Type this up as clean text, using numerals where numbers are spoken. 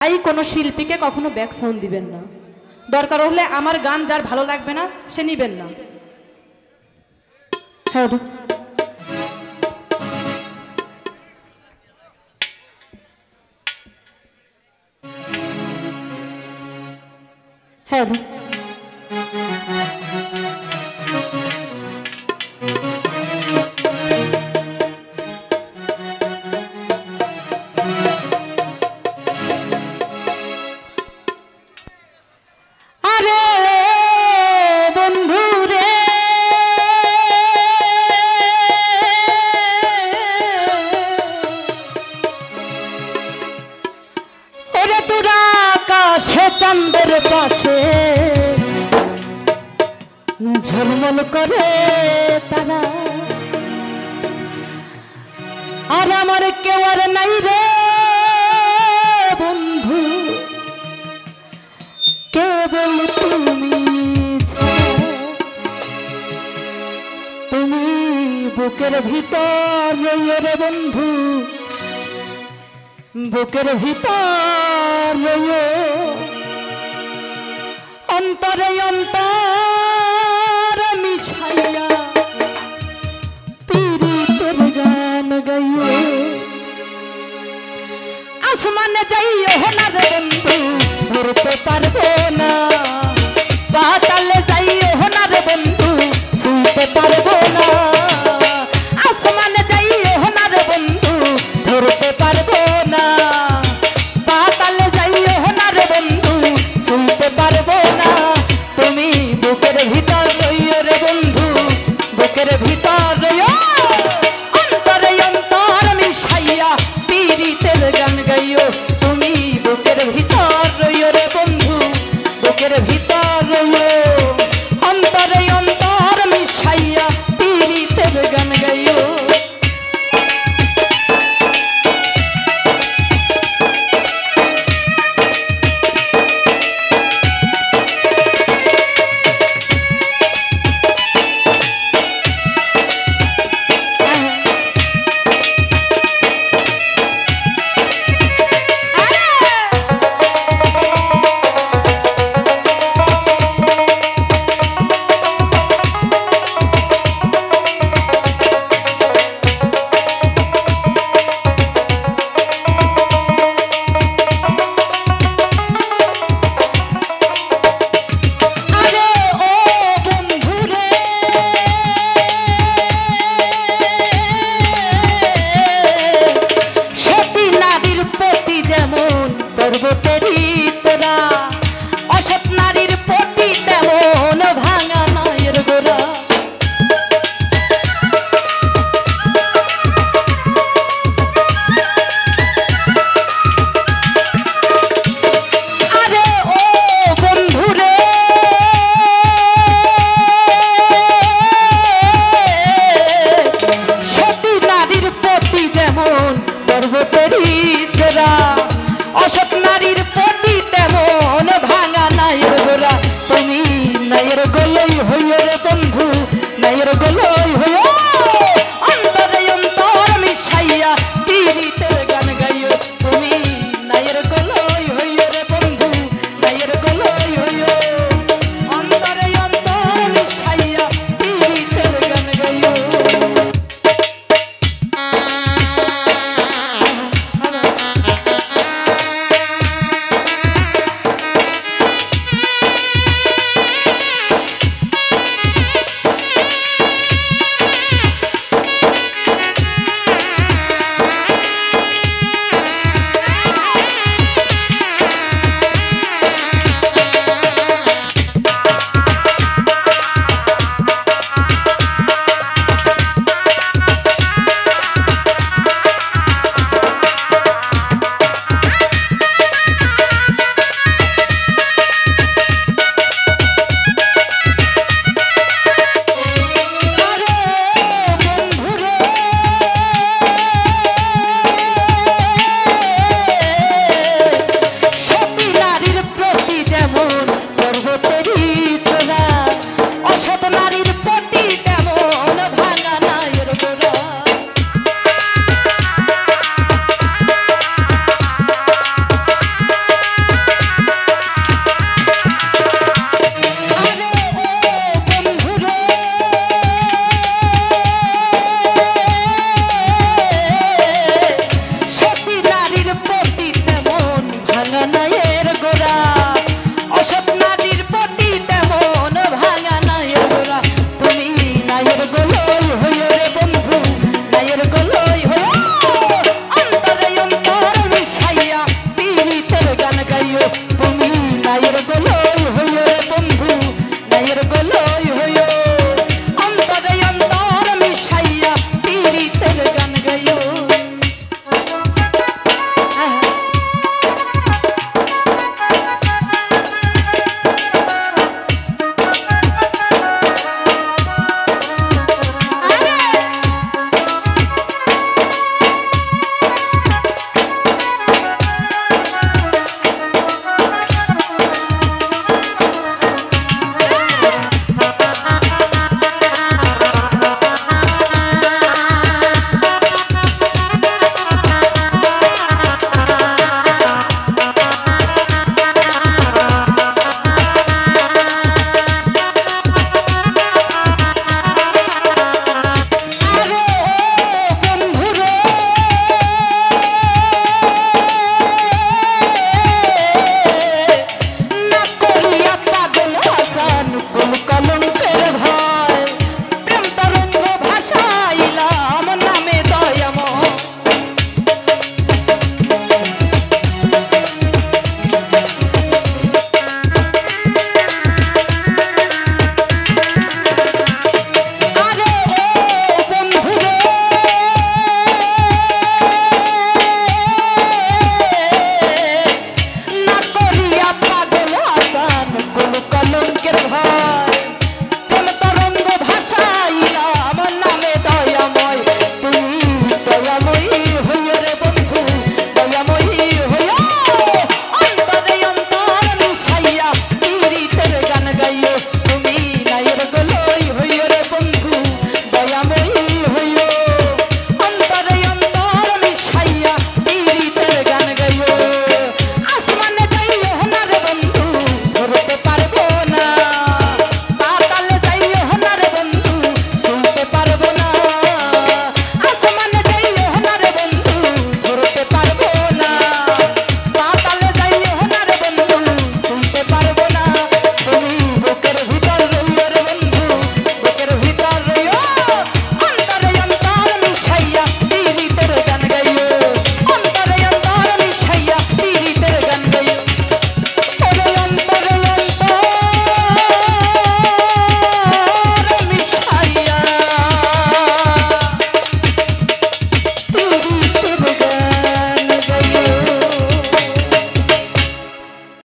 তাই কোনো শিল্পীকে কখনো ব্যাক সাউন্ড দিবেন না। দরকার হলে আমার গান যার ভালো লাগবে না সে নিবেন না। হ্যাঁ হ্যাঁ চাঁদের পাশে ঝলমল করে তারা, আর আমার কেউ আর নাই রে বন্ধু, কেবল তুমি তুমি বুকের ভিতর রইয়ে রে বন্ধু, বুকের ভিতর রইয়ে, অন্তরে অন্তর মিশাইয়া পীড়িতের গান গাইয়ে। আসমানে যাইও না রে বন্ধু, ধরতে পারবো না, পাতালে যাইও না রে বন্ধু, শুনতে পারবো না। আসমানে যাইও না রে বন্ধু, ধরতে পারবো না, পাতালে যাইও না রে বন্ধু, শুনতে পারবো না। তুমি বুকের ভিতর রইও রে বন্ধু, বুকের ভিতর রইও, অন্তরে অন্তর মিশাইয়া পীড়িতের গান গাইও। তুমি বুকের ভিতর রইও রে বন্ধু, বুকের ভিতর রইও, অন্তরে অন্তর মিশাইয়া পীড়িতের গান গাইও। পর্বতেরই তোরা